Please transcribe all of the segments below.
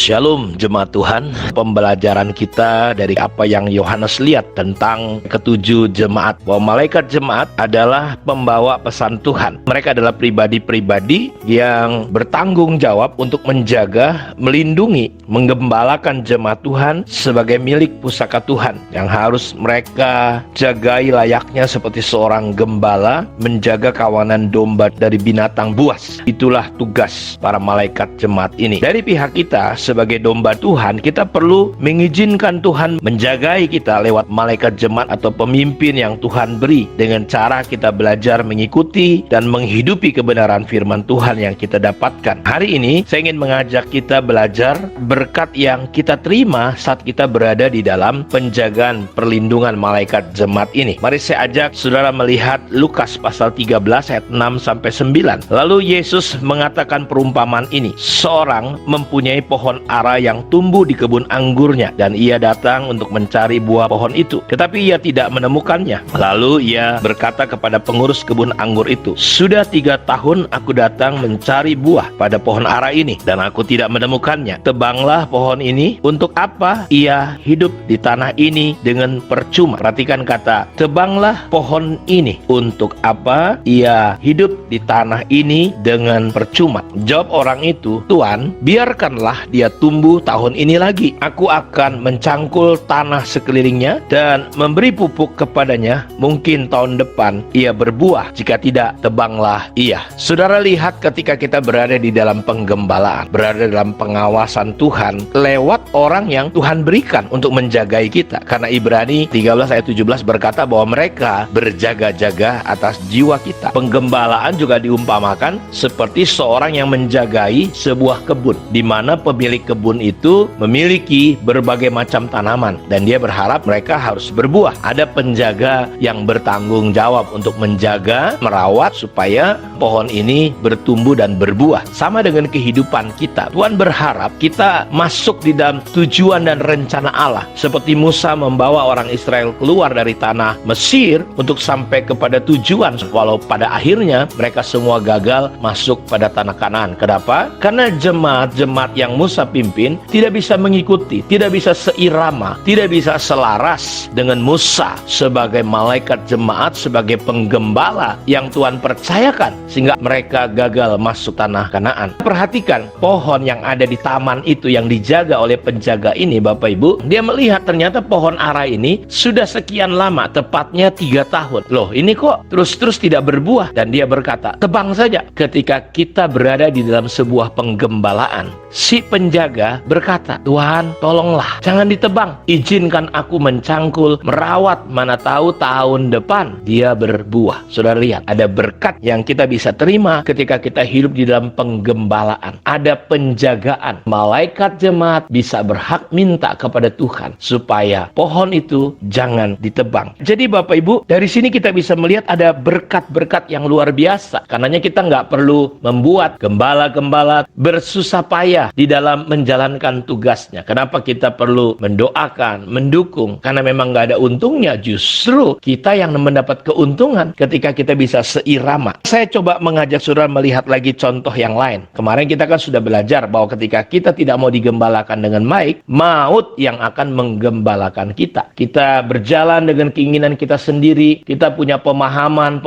Shalom jemaat Tuhan. Pembelajaran kita dari apa yang Yohanes lihat tentang ketujuh jemaat, bahwa malaikat jemaat adalah pembawa pesan Tuhan. Mereka adalah pribadi-pribadi yang bertanggung jawab untuk menjaga, melindungi, menggembalakan jemaat Tuhan sebagai milik pusaka Tuhan, yang harus mereka jagai layaknya seperti seorang gembala menjaga kawanan domba dari binatang buas. Itulah tugas para malaikat jemaat ini. Dari pihak kita sebagai domba Tuhan, kita perlu mengizinkan Tuhan menjagai kita lewat malaikat jemaat atau pemimpin yang Tuhan beri, dengan cara kita belajar mengikuti dan menghidupi kebenaran firman Tuhan yang kita dapatkan. Hari ini saya ingin mengajak kita belajar berkat yang kita terima saat kita berada di dalam penjagaan perlindungan malaikat jemaat ini. Mari saya ajak saudara melihat Lukas pasal 13 ayat 6-9. Lalu Yesus mengatakan perumpamaan ini. Seorang mempunyai pohon ara yang tumbuh di kebun anggurnya, dan ia datang untuk mencari buah pohon itu, tetapi ia tidak menemukannya. Lalu ia berkata kepada pengurus kebun anggur itu, "Sudah 3 tahun aku datang mencari buah pada pohon ara ini, dan aku tidak menemukannya. Tebanglah pohon ini. Untuk apa ia hidup di tanah ini dengan percuma?" Perhatikan kata tebanglah pohon ini. Untuk apa ia hidup di tanah ini dengan percuma? Jawab orang itu, "Tuan, biarkanlah dia tumbuh tahun ini lagi. Aku akan mencangkul tanah sekelilingnya dan memberi pupuk kepadanya. Mungkin tahun depan ia berbuah. Jika tidak, tebanglah ia." Saudara lihat, ketika kita berada di dalam penggembalaan, berada dalam pengawasan Tuhan lewat orang yang Tuhan berikan untuk menjagai kita. Karena Ibrani 13 ayat 17 berkata bahwa mereka berjaga-jaga atas jiwa kita. Penggembalaan juga diumpamakan seperti seorang yang menjagai sebuah kebun, di mana pemilik kebun itu memiliki berbagai macam tanaman, dan dia berharap mereka harus berbuah. Ada penjaga yang bertanggung jawab untuk menjaga, merawat supaya pohon ini bertumbuh dan berbuah. Sama dengan kehidupan kita. Tuhan berharap kita masuk di dalam tujuan dan rencana Allah. Seperti Musa membawa orang Israel keluar dari tanah Mesir untuk sampai kepada tujuan, walau pada akhirnya mereka semua gagal masuk pada tanah Kanaan. Kenapa? Karena jemaat-jemaat yang Musa pimpin tidak bisa mengikuti, tidak bisa seirama, tidak bisa selaras dengan Musa sebagai malaikat jemaat, sebagai penggembala yang Tuhan percayakan, sehingga mereka gagal masuk tanah Kanaan. Perhatikan pohon yang ada di taman itu yang dijaga oleh penjaga ini, Bapak Ibu. Dia melihat ternyata pohon ara ini sudah sekian lama, tepatnya 3 tahun. Loh, ini kok terus-terus tidak berbuah? Dan dia berkata, tebang saja. Ketika kita berada di dalam sebuah penggembalaan, si penjaga berkata, "Tuhan, tolonglah, jangan ditebang. Izinkan aku mencangkul, merawat, mana tahu tahun depan dia berbuah." Saudara lihat, ada berkat yang kita bisa terima ketika kita hidup di dalam penggembalaan. Ada penjagaan. Malaikat jemaat bisa berhak minta kepada Tuhan supaya pohon itu jangan ditebang. Jadi Bapak Ibu, dari sini kita bisa melihat ada berkat-berkat yang luar biasa. Karenanya kita nggak perlu membuat gembala-gembala bersusah payah di dalam menjalankan tugasnya. Kenapa kita perlu mendoakan, mendukung? Karena memang nggak ada untungnya. Justru kita yang mendapat keuntungan ketika kita bisa seirama. Saya coba mengajak saudara melihat lagi contoh yang lain. Kemarin kita kan sudah belajar bahwa ketika kita tidak mau digembalakan dengan baik, maut yang akan menggembalakan kita. Kita berjalan dengan keinginan kita sendiri, kita punya pemahaman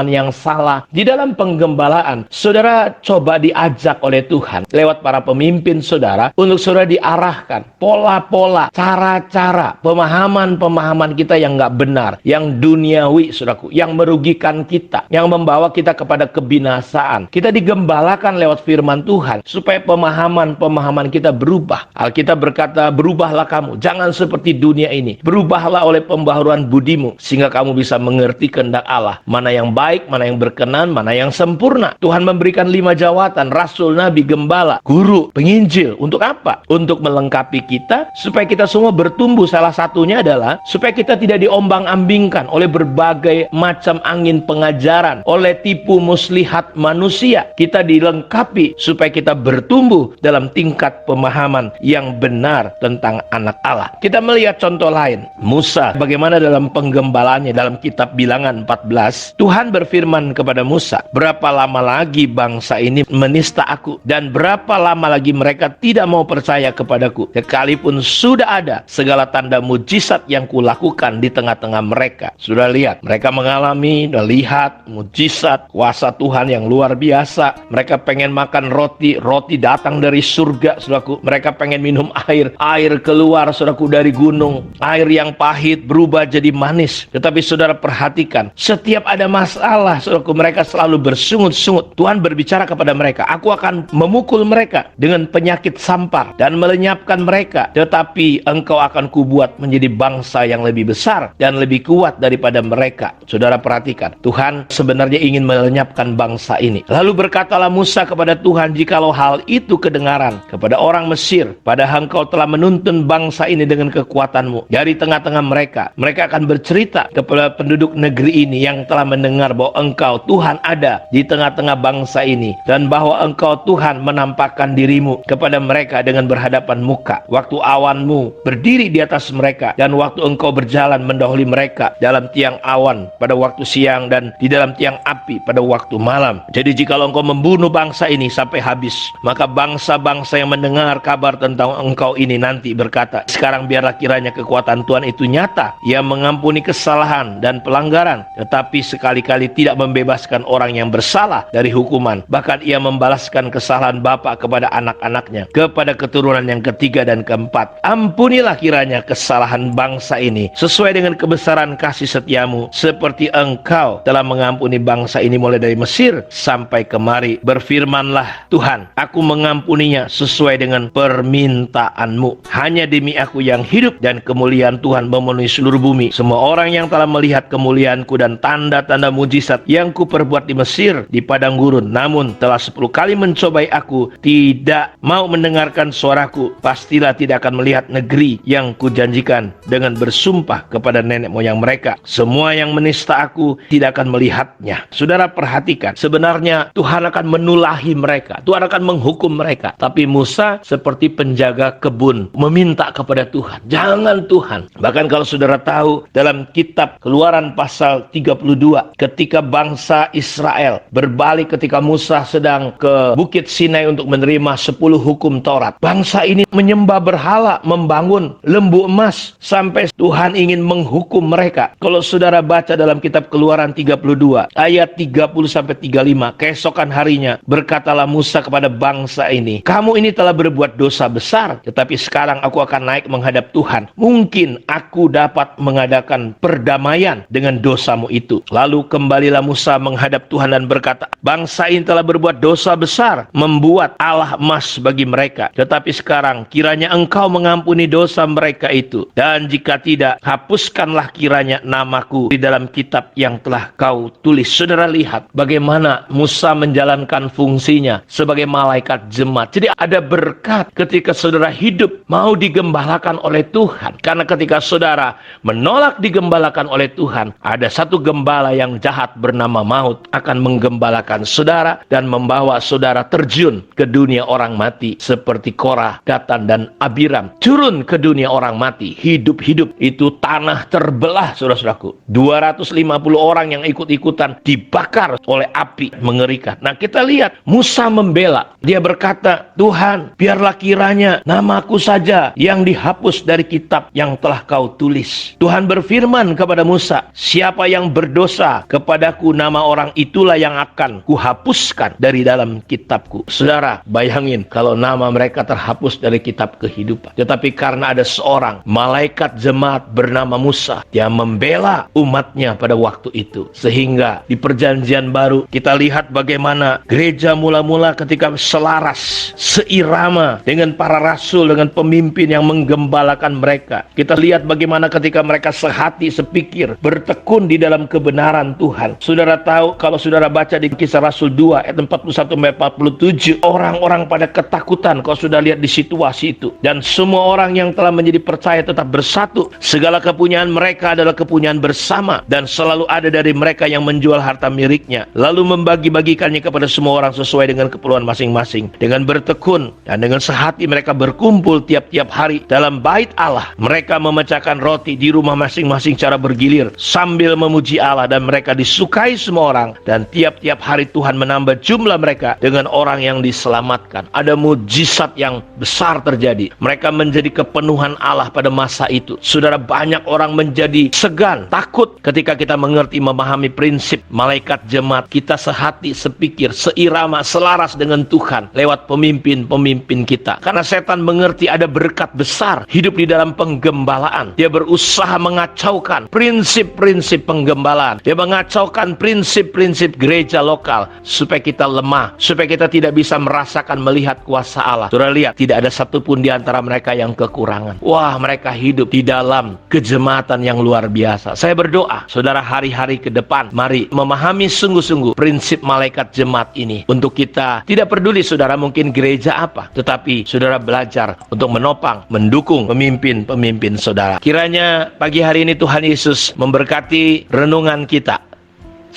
yang salah. Di dalam penggembalaan, saudara coba diajak oleh Tuhan lewat para pemimpin saudara untuk saudara diarahkan pola-pola, cara-cara, pemahaman kita yang nggak benar, yang duniawi, saudaraku, yang merugikan kita, yang membawa kita kepada kebinasaan. Kita digembalakan lewat firman Tuhan supaya pemahaman kita berubah. Alkitab berkata, "Berubahlah kamu, jangan seperti dunia ini. Berubahlah oleh pembaharuan budimu, sehingga kamu bisa mengerti kehendak Allah, mana yang baik, mana yang berkenan, mana yang sempurna." Tuhan memberikan 5 jawatan: rasul, nabi, gembala, guru, penginjil. Untuk apa? Untuk melengkapi kita supaya kita semua bertumbuh. Salah satunya adalah supaya kita tidak diombang-ambingkan oleh berbagai macam angin pengajaran, oleh tipu muslihat manusia. Kita dilengkapi supaya kita bertumbuh dalam tingkat pemahaman yang benar tentang anak Allah. Kita melihat contoh lain, Musa, bagaimana dalam penggembalaannya. Dalam kitab Bilangan 14, Tuhan berfirman kepada Musa, "Berapa lama lagi bangsa ini menista aku, dan berapa lama lagi mereka tidak mau percaya kepadaku, sekalipun sudah ada segala tanda mujizat yang kulakukan di tengah-tengah mereka. Sudah lihat, mereka mengalami dan lihat mujizat kuasa Tuhan yang luar biasa. Mereka pengen makan roti, roti datang dari surga, saudaraku. Mereka pengen minum air, air keluar, saudaraku, dari gunung. Air yang pahit berubah jadi manis. Tetapi saudara perhatikan, setiap ada masalah, saudaraku, mereka selalu bersungut-sungut. Tuhan berbicara kepada mereka, aku akan memukul mereka dengan penyakit sampar dan melenyapkan mereka, tetapi engkau akan kubuat menjadi bangsa yang lebih besar dan lebih kuat daripada mereka. Saudara perhatikan, Tuhan sebenarnya ingin melenyapkan bangsa ini. Lalu berkatalah Musa kepada Tuhan, jikalau hal itu kedengaran kepada orang Mesir, padahal engkau telah menuntun bangsa ini dengan kekuatanmu dari tengah-tengah mereka, mereka akan bercerita kepada penduduk negeri ini yang telah mendengar bahwa engkau Tuhan ada di tengah-tengah bangsa ini, dan bahwa engkau Tuhan menampakkan dirimu kepada mereka dengan berhadapan muka, waktu awanmu berdiri di atas mereka, dan waktu engkau berjalan mendahului mereka dalam tiang awan pada waktu siang dan di dalam tiang api pada waktu malam. Jadi jikalau engkau membunuh bangsa ini sampai habis, maka bangsa-bangsa yang mendengar kabar tentang engkau ini nanti berkata, sekarang biarlah kiranya kekuatan Tuhan itu nyata. Ia mengampuni kesalahan dan pelanggaran, tetapi sekali-kali tidak membebaskan orang yang bersalah dari hukuman. Bahkan ia membalaskan kesalahan bapa kepada anak-anaknya, kepada keturunan yang ketiga dan keempat. Ampunilah kiranya kesalahan bangsa ini sesuai dengan kebesaran kasih setiamu, seperti engkau telah mengampuni bangsa ini mulai dari Mesir sampai kemari. Berfirmanlah Tuhan, aku mengampuninya sesuai dengan permintaanmu. Hanya demi aku yang hidup, dan kemuliaan Tuhan memenuhi seluruh bumi. Semua orang yang telah melihat kemuliaanku dan tanda-tanda mujizat yang kuperbuat di Mesir, di padang gurun, namun telah 10 kali mencobai aku, tidak mau mendengarkan suaraku, pastilah tidak akan melihat negeri yang kujanjikan dengan bersumpah kepada nenek moyang mereka. Semua yang menista aku tidak akan melihatnya. Saudara perhatikan, sebenarnya Tuhan akan menulahi mereka, Tuhan akan menghukum mereka. Tapi Musa seperti penjaga kebun meminta kepada Tuhan, jangan Tuhan. Bahkan kalau saudara tahu dalam kitab Keluaran pasal 32, ketika bangsa Israel berbalik ketika Musa sedang ke Bukit Sinai untuk menerima 10 hukum Taurat, bangsa ini menyembah berhala, membangun lembu emas, sampai Tuhan ingin menghukum mereka. Kalau saudara baca dalam kitab Keluaran 32 ayat 30-35, keesokan harinya berkatalah Musa kepada bangsa ini, kamu ini telah berbuat dosa besar, tetapi sekarang aku akan naik menghadap Tuhan. Mungkin aku dapat mengadakan perdamaian dengan dosamu itu. Lalu kembalilah Musa menghadap Tuhan dan berkata, bangsa ini telah berbuat dosa besar, membuat Allah emas bagi mereka. Tetapi sekarang kiranya engkau mengampuni dosa mereka itu, dan jika tidak, hapuskanlah kiranya namaku di dalam kitab yang telah kau tulis. Saudara lihat bagaimana Musa menjalankan fungsinya sebagai malaikat jemaat. Jadi ada berkat ketika saudara hidup mau digembalakan oleh Tuhan. Karena ketika saudara menolak digembalakan oleh Tuhan, ada satu gembala yang jahat bernama maut akan menggembalakan saudara dan membawa saudara terjun ke dunia orang mati, seperti Korah, Datan, dan Abiram turun ke dunia orang mati, hidup-hidup. Itu tanah terbelah, saudara-saudaraku. 250 orang yang ikut-ikutan dibakar oleh api mengerikan. Nah, kita lihat Musa membela. Dia berkata, Tuhan, biarlah kiranya namaku saja yang dihapus dari kitab yang telah kau tulis. Tuhan berfirman kepada Musa, siapa yang berdosa kepadaku, nama orang itulah yang akan kuhapuskan dari dalam kitabku. Saudara, bayangin kalau nama mereka terhapus dari kitab kehidupan. Tetapi karena ada seorang malaikat jemaat bernama Musa, dia membela umatnya pada waktu itu. Sehingga di perjanjian baru kita lihat bagaimana gereja mula-mula ketika selaras, seirama dengan para rasul, dengan pemimpin yang menggembalakan mereka. Kita lihat bagaimana ketika mereka sehati, sepikir, bertekun di dalam kebenaran Tuhan. Saudara tahu, kalau saudara baca di Kisah Rasul 2 ayat 41-47, orang-orang pada ketakutan kalau sudah lihat di situasi itu. Dan semua orang yang telah menjadi percaya tetap bersatu. Segala kepunyaan mereka adalah kepunyaan bersama, dan selalu ada dari mereka yang menjual harta miliknya, lalu membagi-bagikannya kepada semua orang sesuai dengan keperluan masing-masing. Dengan bertekun dan dengan sehati mereka berkumpul tiap-tiap hari dalam bait Allah. Mereka memecahkan roti di rumah masing-masing cara bergilir sambil memuji Allah, dan mereka disukai semua orang, dan tiap-tiap hari Tuhan menambah jumlah mereka dengan orang yang diselamatkan. Ada mukjizat yang besar terjadi. Mereka menjadi kepenuhan Allah pada masa itu. Saudara, banyak orang menjadi segan, takut ketika kita mengerti, memahami prinsip malaikat jemaat. Kita sehati, sepikir, seirama, selaras dengan Tuhan lewat pemimpin-pemimpin kita. Karena setan mengerti ada berkat besar hidup di dalam penggembalaan. Dia berusaha mengacaukan prinsip-prinsip penggembalaan. Dia mengacaukan prinsip-prinsip gereja lokal supaya kita lemah, supaya kita tidak bisa merasakan, melihat kuasa Allah. Saudara lihat, tidak ada satupun di antara mereka yang kekurangan. Wah, mereka hidup di dalam kejemaatan yang luar biasa. Saya berdoa, saudara, hari-hari ke depan, mari memahami sungguh-sungguh prinsip malaikat jemaat ini. Untuk kita, tidak peduli saudara mungkin gereja apa, tetapi saudara belajar untuk menopang, mendukung pemimpin-pemimpin saudara. Kiranya pagi hari ini Tuhan Yesus memberkati renungan kita.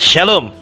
Shalom.